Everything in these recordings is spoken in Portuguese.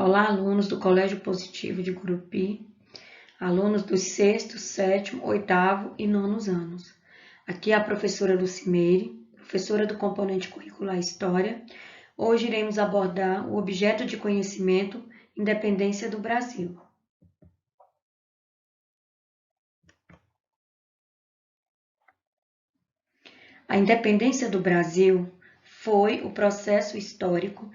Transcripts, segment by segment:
Olá, alunos do Colégio Positivo de Gurupi, alunos dos 6º, 7º, 8º e 9º anos. Aqui é a professora Lucimeire, professora do componente curricular História. Hoje iremos abordar o objeto de conhecimento Independência do Brasil. A independência do Brasil foi o processo histórico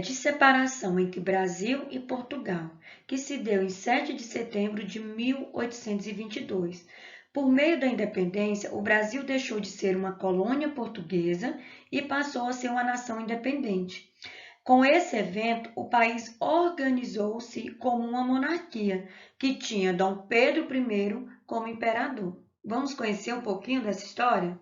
de separação entre Brasil e Portugal, que se deu em 7 de setembro de 1822. Por meio da independência, o Brasil deixou de ser uma colônia portuguesa e passou a ser uma nação independente. Com esse evento, o país organizou-se como uma monarquia, que tinha Dom Pedro I como imperador. Vamos conhecer um pouquinho dessa história?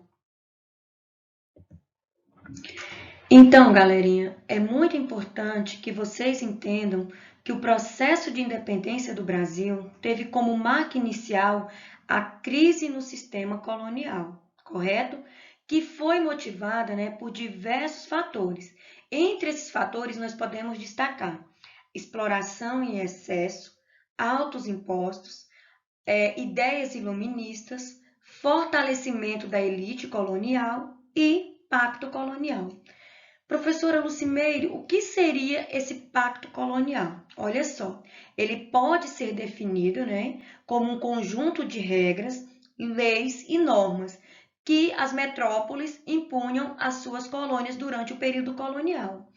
Então, galerinha, é muito importante que vocês entendam que o processo de independência do Brasil teve como marca inicial a crise no sistema colonial, correto? Que foi motivada, por diversos fatores. Entre esses fatores, nós podemos destacar exploração em excesso, altos impostos, ideias iluministas, fortalecimento da elite colonial e pacto colonial. Professora Lucimeire, o que seria esse pacto colonial? Olha só, ele pode ser definido, como um conjunto de regras, leis e normas que as metrópoles impunham às suas colônias durante o período colonial.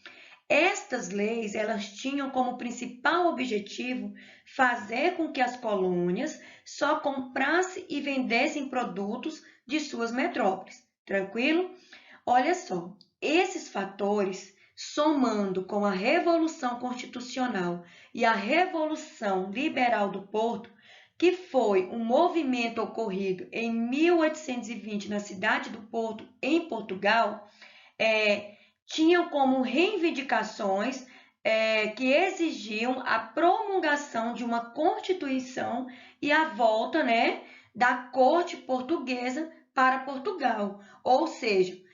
Estas leis, elas tinham como principal objetivo fazer com que as colônias só comprassem e vendessem produtos de suas metrópoles. Tranquilo? Olha só, esses fatores, somando com a Revolução Constitucional e a Revolução Liberal do Porto, que foi um movimento ocorrido em 1820 na cidade do Porto, em Portugal, tinham como reivindicações que exigiam a promulgação de uma Constituição e a volta, da corte portuguesa para Portugal. Ou seja,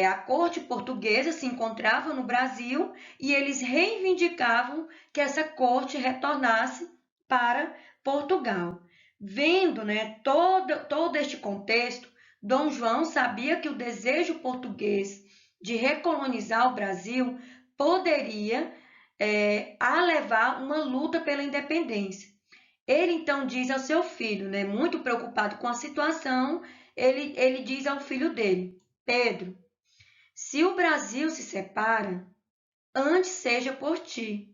a corte portuguesa se encontrava no Brasil e eles reivindicavam que essa corte retornasse para Portugal. Vendo, todo este contexto, Dom João sabia que o desejo português de recolonizar o Brasil poderia levar uma luta pela independência. Ele então diz ao seu filho, muito preocupado com a situação, ele diz ao filho dele, Pedro, se o Brasil se separa, antes seja por ti,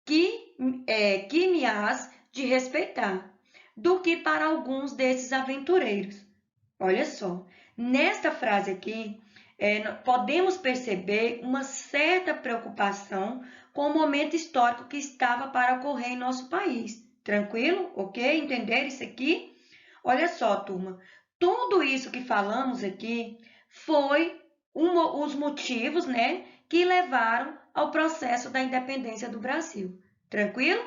que me hás de respeitar, do que para alguns desses aventureiros. Olha só, nesta frase aqui, podemos perceber uma certa preocupação com o momento histórico que estava para ocorrer em nosso país. Tranquilo? Ok? Entenderam isso aqui? Olha só, turma, tudo isso que falamos aqui foi os motivos, que levaram ao processo da independência do Brasil. Tranquilo?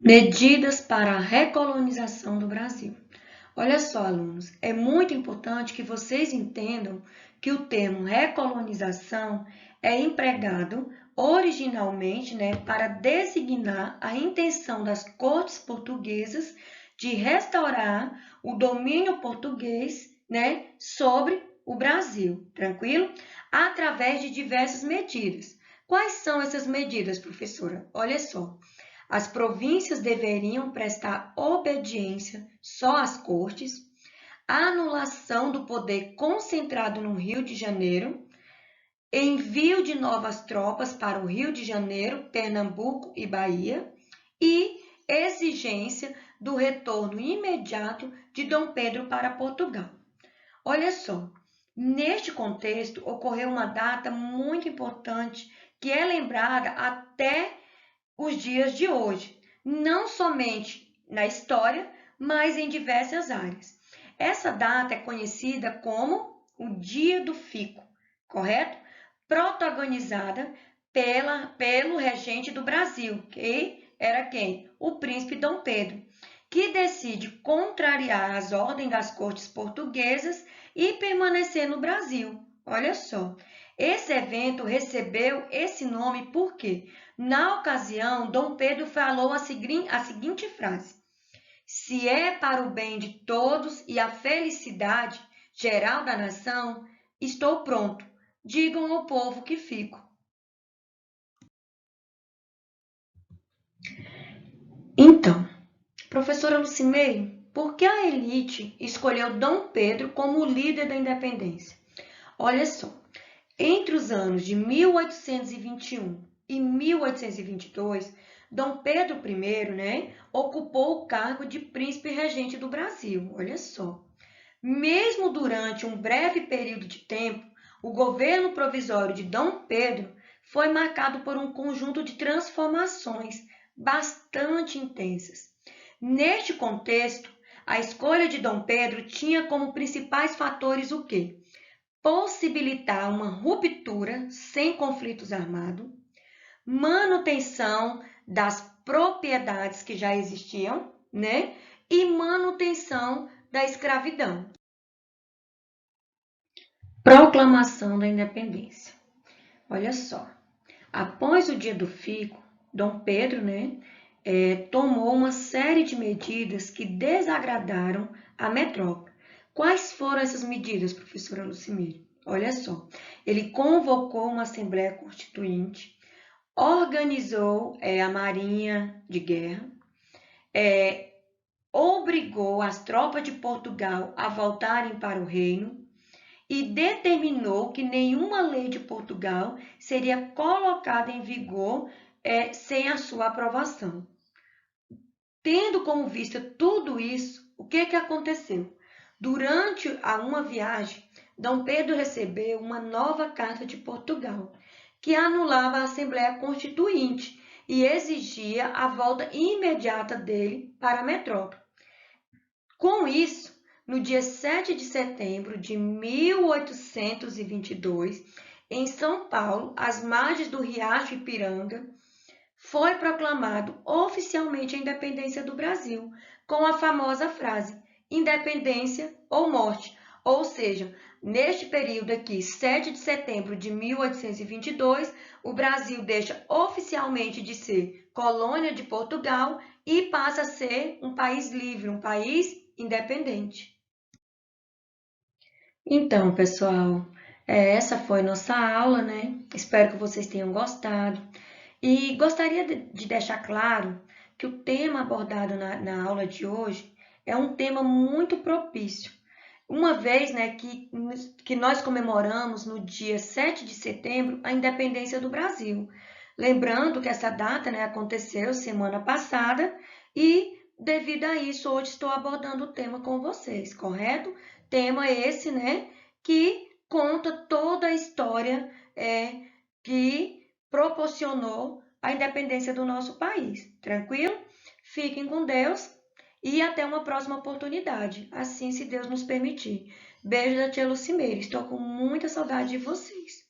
Medidas para a recolonização do Brasil. Olha só, alunos, é muito importante que vocês entendam que o termo recolonização é empregado originalmente, para designar a intenção das cortes portuguesas de restaurar o domínio português, sobre o Brasil, tranquilo? Através de diversas medidas. Quais são essas medidas, professora? Olha só. As províncias deveriam prestar obediência só às cortes, a anulação do poder concentrado no Rio de Janeiro, envio de novas tropas para o Rio de Janeiro, Pernambuco e Bahia e exigência do retorno imediato de Dom Pedro para Portugal. Olha só, neste contexto ocorreu uma data muito importante que é lembrada até os dias de hoje, não somente na história, mas em diversas áreas. Essa data é conhecida como o Dia do Fico, correto? Protagonizada pelo regente do Brasil, que era quem? O príncipe Dom Pedro, que decide contrariar as ordens das cortes portuguesas e permanecer no Brasil. Olha só, Esse evento recebeu esse nome porque, na ocasião, Dom Pedro falou a seguinte frase: se é para o bem de todos e a felicidade geral da nação, estou pronto. Digam ao povo que fico. Então, professora Lucimeire, por que a elite escolheu Dom Pedro como líder da independência? Olha só, entre os anos de 1821 e 1822, Dom Pedro I, ocupou o cargo de príncipe regente do Brasil. Olha só. Mesmo durante um breve período de tempo, o governo provisório de Dom Pedro foi marcado por um conjunto de transformações bastante intensas. Neste contexto, a escolha de Dom Pedro tinha como principais fatores o quê? Possibilitar uma ruptura sem conflitos armados, manutenção das propriedades que já existiam, e manutenção da escravidão. Proclamação da Independência. Olha só, após o dia do fico, Dom Pedro, tomou uma série de medidas que desagradaram a metrópole. Quais foram essas medidas, professora Lucimire? Olha só, ele convocou uma Assembleia Constituinte, organizou a Marinha de Guerra, obrigou as tropas de Portugal a voltarem para o reino e determinou que nenhuma lei de Portugal seria colocada em vigor sem a sua aprovação. Tendo como vista tudo isso, o que aconteceu? Durante uma viagem, Dom Pedro recebeu uma nova Carta de Portugal, que anulava a Assembleia Constituinte e exigia a volta imediata dele para a metrópole. Com isso, no dia 7 de setembro de 1822, em São Paulo, às margens do Riacho Ipiranga, foi proclamado oficialmente a independência do Brasil, com a famosa frase independência ou morte. Ou seja, neste período aqui, 7 de setembro de 1822, o Brasil deixa oficialmente de ser colônia de Portugal e passa a ser um país livre, um país independente. Então, pessoal, essa foi nossa aula, Espero que vocês tenham gostado. E gostaria de deixar claro que o tema abordado na aula de hoje é um tema muito propício, uma vez que nós comemoramos no dia 7 de setembro a independência do Brasil. Lembrando que essa data aconteceu semana passada e, devido a isso, hoje estou abordando o tema com vocês, correto? Tema esse, que conta toda a história que proporcionou a independência do nosso país. Tranquilo? Fiquem com Deus e até uma próxima oportunidade, assim se Deus nos permitir. Beijo da tia Lucimeire, estou com muita saudade de vocês.